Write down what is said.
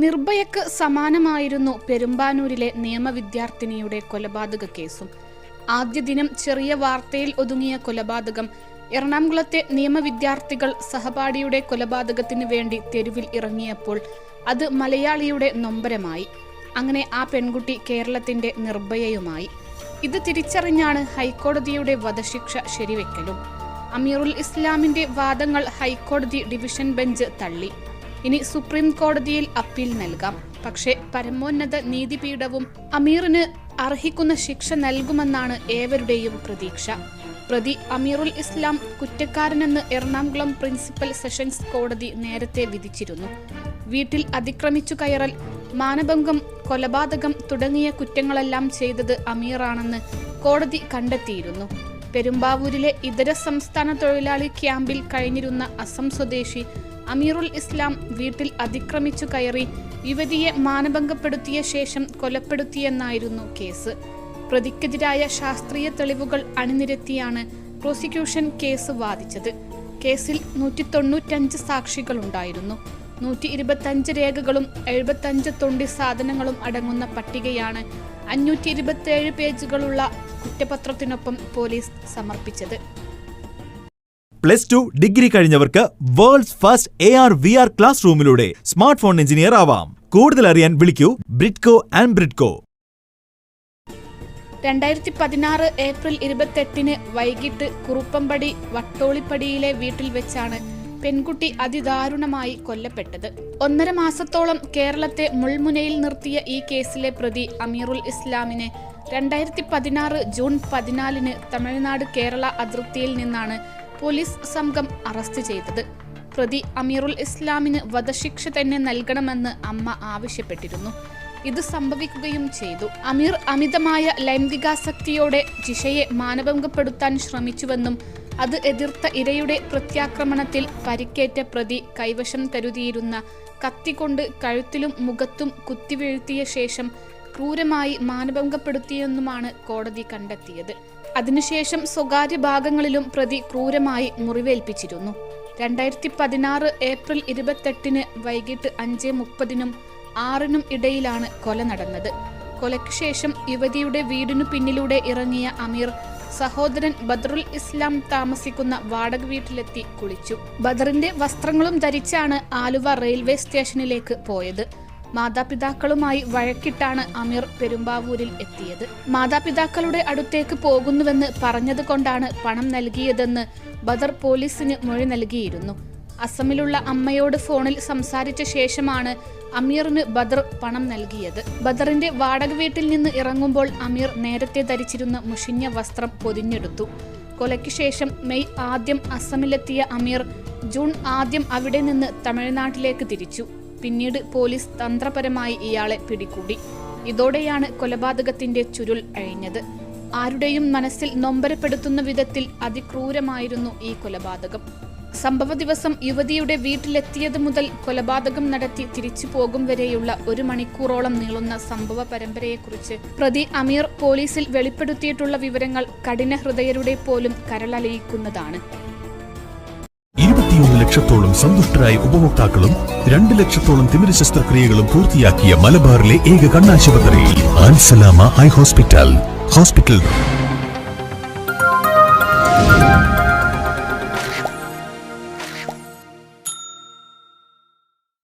നിർഭയക്ക് സമാനമായിരുന്നു പെരുമ്പാനൂരിലെ നിയമവിദ്യാർത്ഥിനിയുടെ കൊലപാതക കേസും. ആദ്യ ദിനം ചെറിയ വാർത്തയിൽ ഒതുങ്ങിയ കൊലപാതകം എറണാകുളത്തെ നിയമവിദ്യാർത്ഥികൾ സഹപാഠിയുടെ കൊലപാതകത്തിന് വേണ്ടി തെരുവിൽ ഇറങ്ങിയപ്പോൾ അത് മലയാളിയുടെ നൊമ്പരമായി. അങ്ങനെ ആ പെൺകുട്ടി കേരളത്തിന്റെ നിർഭയയുമായി. ഇത് തിരിച്ചറിഞ്ഞാണ് ഹൈക്കോടതിയുടെ വധശിക്ഷ ശരിവെക്കലും. അമീറുൽ ഇസ്ലാമിന്റെ വാദങ്ങൾ ഹൈക്കോടതി ഡിവിഷൻ ബെഞ്ച് തള്ളി. ഇനി സുപ്രീം കോടതിയിൽ അപ്പീൽ നൽകാം. പക്ഷേ പരമോന്നത നീതിപീഠവും അമീറിന് അർഹിക്കുന്ന ശിക്ഷ നൽകുമെന്നാണ് ഏവരുടെയും പ്രതീക്ഷ. പ്രതി അമീറുൽ ഇസ്ലാം കുറ്റക്കാരനെന്ന് എറണാകുളം പ്രിൻസിപ്പൽ സെഷൻസ് കോടതി നേരത്തെ വിധിച്ചിരുന്നു. വീട്ടിൽ അതിക്രമിച്ചു കയറൽ, മാനഭംഗം, കൊലപാതകം തുടങ്ങിയ കുറ്റങ്ങളെല്ലാം ചെയ്തത് അമീറാണെന്ന് കോടതി കണ്ടെത്തിയിരുന്നു. പെരുമ്പാവൂരിലെ ഇതര സംസ്ഥാന തൊഴിലാളി ക്യാമ്പിൽ കഴിഞ്ഞിരുന്ന അസം സ്വദേശി അമീറുൽ ഇസ്ലാം വീട്ടിൽ അതിക്രമിച്ചു കയറി യുവതിയെ മാനഭംഗപ്പെടുത്തിയ ശേഷം കൊലപ്പെടുത്തിയെന്നായിരുന്നു കേസ്. പ്രതിക്കെതിരായ ശാസ്ത്രീയ തെളിവുകൾ അണിനിരത്തിയാണ് പ്രോസിക്യൂഷൻ കേസ് വാദിച്ചത്. കേസിൽ 195 സാക്ഷികളുണ്ടായിരുന്നു. 125 രേഖകളും 75 തൊണ്ടി സാധനങ്ങളും അടങ്ങുന്ന പട്ടികയാണ് 527 പേജുകളുള്ള കുറ്റപത്രത്തിനൊപ്പം പോലീസ് സമർപ്പിച്ചത്. +2 ഡിഗ്രി കഴിഞ്ഞവർക്ക് വേൾഡ്സ് ഫസ്റ്റ് AR/VR ക്ലാസ് റൂമിലൂടെ സ്മാർട്ട് ഫോൺ എഞ്ചിനീയർ ആവാം. കൂടുതൽ അറിയാൻ വിളിക്കൂ ബ്രിഡ്കോ ആൻഡ് ബ്രിഡ്കോ. 2016 ഏപ്രിൽ 28 വൈകിട്ട് കുറുപ്പമ്പടി വട്ടോളിപ്പടിയിലെ വീട്ടിൽ വെച്ചാണ് പെൺകുട്ടി അതിദാരുണമായി കൊല്ലപ്പെട്ടത്. 1.5 മാസത്തോളം കേരളത്തെ മുൾമുനയിൽ നിർത്തിയ ഈ കേസിലെ പ്രതി അമീറുൽ ഇസ്ലാമിനെ 2016 ജൂൺ 14 തമിഴ്നാട് കേരള അതിർത്തിയിൽ നിന്നാണ് പോലീസ് സംഘം അറസ്റ്റ് ചെയ്തത്. പ്രതി അമീറുൽ ഇസ്ലാമിന് വധശിക്ഷ തന്നെ നൽകണമെന്ന് അമ്മ ആവശ്യപ്പെട്ടിരുന്നു. ഇത് സംഭവിക്കുകയും ചെയ്തു. അമീർ അമിതമായ ലൈംഗികാസക്തിയോടെ ജിഷയെ മാനഭംഗപ്പെടുത്താൻ ശ്രമിച്ചുവെന്നും അത് എതിർത്ത ഇരയുടെ പ്രത്യാക്രമണത്തിൽ പരിക്കേറ്റ പ്രതി കൈവശം കരുതിയിരുന്ന കത്തികൊണ്ട് കഴുത്തിലും മുഖത്തും കുത്തിവീഴ്ത്തിയ ശേഷം ക്രൂരമായി മാനഭംഗപ്പെടുത്തിയെന്നുമാണ് കോടതി കണ്ടെത്തിയത്. അതിനുശേഷം സ്വകാര്യ ഭാഗങ്ങളിലും പ്രതി ക്രൂരമായി മുറിവേൽപ്പിച്ചിരുന്നു. 2016 ഏപ്രിൽ 28 വൈകിട്ട് 5:30-നും 6-നും ഇടയിലാണ് കൊല നടന്നത്. കൊലയ്ക്ക് ശേഷം യുവതിയുടെ വീടിനു പിന്നിലൂടെ ഇറങ്ങിയ അമീർ സഹോദരൻ ബദറുൽ ഇസ്ലാം താമസിക്കുന്ന വാടക വീട്ടിലെത്തി കുളിച്ചു. ബദറിന്റെ വസ്ത്രങ്ങളും ധരിച്ചാണ് ആലുവ റെയിൽവേ സ്റ്റേഷനിലേക്ക് പോയത്. മാതാപിതാക്കളുമായി വഴക്കിട്ടാണ് അമീർ പെരുമ്പാവൂരിൽ എത്തിയത്. മാതാപിതാക്കളുടെ അടുത്തേക്ക് പോകുന്നുവെന്ന് പറഞ്ഞതുകൊണ്ടാണ് പണം നൽകിയതെന്ന് ബദർ പോലീസിന് മൊഴി നൽകിയിരുന്നു. അസമിലുള്ള അമ്മയോട് ഫോണിൽ സംസാരിച്ച ശേഷമാണ് അമീറിന് ബദർ പണം നൽകിയത്. ബദറിന്റെ വാടക വീട്ടിൽ നിന്ന് ഇറങ്ങുമ്പോൾ അമീർ നേരത്തെ ധരിച്ചിരുന്ന മുഷിഞ്ഞ വസ്ത്രം പൊതിഞ്ഞെടുത്തു. കൊലയ്ക്ക് ശേഷം മെയ് 1 അസമിലെത്തിയ അമീർ ജൂൺ 1 അവിടെ നിന്ന് തമിഴ്നാട്ടിലേക്ക് തിരിച്ചു. പിന്നീട് പോലീസ് തന്ത്രപരമായി ഇയാളെ പിടികൂടി. ഇതോടെയാണ് കൊലപാതകത്തിന്റെ ചുരുൾ അഴിഞ്ഞത്. ആരുടെയും മനസ്സിൽ നൊമ്പരപ്പെടുത്തുന്ന വിധത്തിൽ അതിക്രൂരമായിരുന്നു ഈ കൊലപാതകം. സംഭവ ദിവസം യുവതിയുടെ വീട്ടിലെത്തിയത് മുതൽ കൊലപാതകം നടത്തി തിരിച്ചു പോകും വരെയുള്ള 1 മണിക്കൂറോളം നീളുന്ന സംഭവ പരമ്പരയെക്കുറിച്ച് പ്രതി അമീർ പോലീസിൽ വെളിപ്പെടുത്തിയിട്ടുള്ള വിവരങ്ങൾ കഠിന ഹൃദയരുടെ പോലും കരളലിയിക്കുന്നതാണ്. 21 ലക്ഷത്തോളം സന്തുഷ്ടരായ ഉപഭോക്താക്കളും 2 ലക്ഷത്തോളം തിമിര ശസ്ത്രക്രിയകളും പൂർത്തിയാക്കിയ മലബാറിലെ ഏക കണ്ണാശുപത്രി ആൻസലാമ ഐ ഹോസ്പിറ്റൽ.